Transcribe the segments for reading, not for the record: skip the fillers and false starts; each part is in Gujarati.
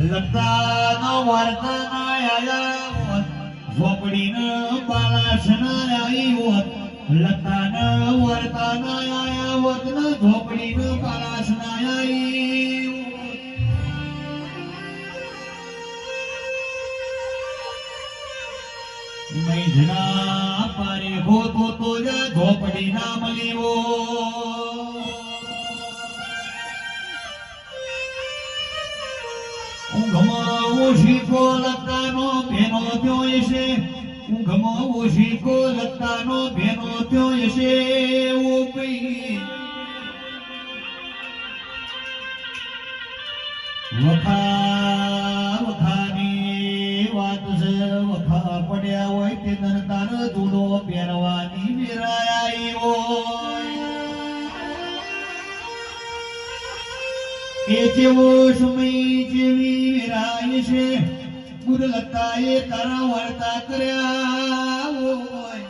લતાનો વર્તના આયા ઝોપડીનો બાલાસના આવ્યો લતાનો વર્તના આયા વતન ઝોપડીનો બાલાસના આવ્યો મૈજના પારે હોતો તો ઝોપડી ના મળીવો ઊંઘમાં ઓશીકો લતાનો ભેનો ત્યો હશે ઊંઘમાં ઓશીકો લતાનો ભેનો ત્યો હશે ઓ પઈ વખાની વાત છે વખા પડ્યા હોય તે તાર જુડો પહેરવાની વિરાઈ હોય એ જેવો સમય જેવી વિરાય છે ગુરલતાએ તારા વાર્તા કર્યા હોય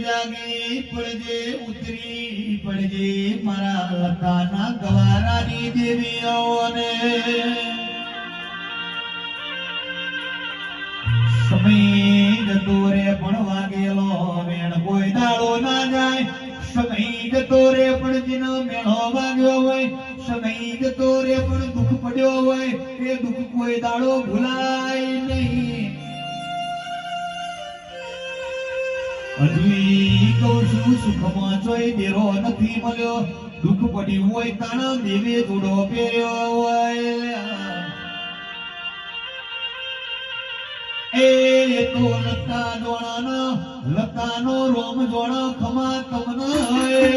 જાગી પડજે ઉતરી પડજે મારા લતાના ગવારાની દેવીઓને સમય જતો રે પણ વાગેલો વેણ કોઈ દાડો ના જાય સમય જતો રે પણ જેનો મેળો વાગ્યો હોય સમય જતો રે પણ દુઃખ પડ્યો હોય એ દુઃખ કોઈ દાડો ભૂલાય નહીં હજી કહું છું સુખમાં જોઈ દેરો નથી મળ્યો દુઃખ પડ્યું હોય તાણા દેવે જોડો પહેર્યો હોય એ તો લતા જોડાનો રોમ જોડા ખમા તમને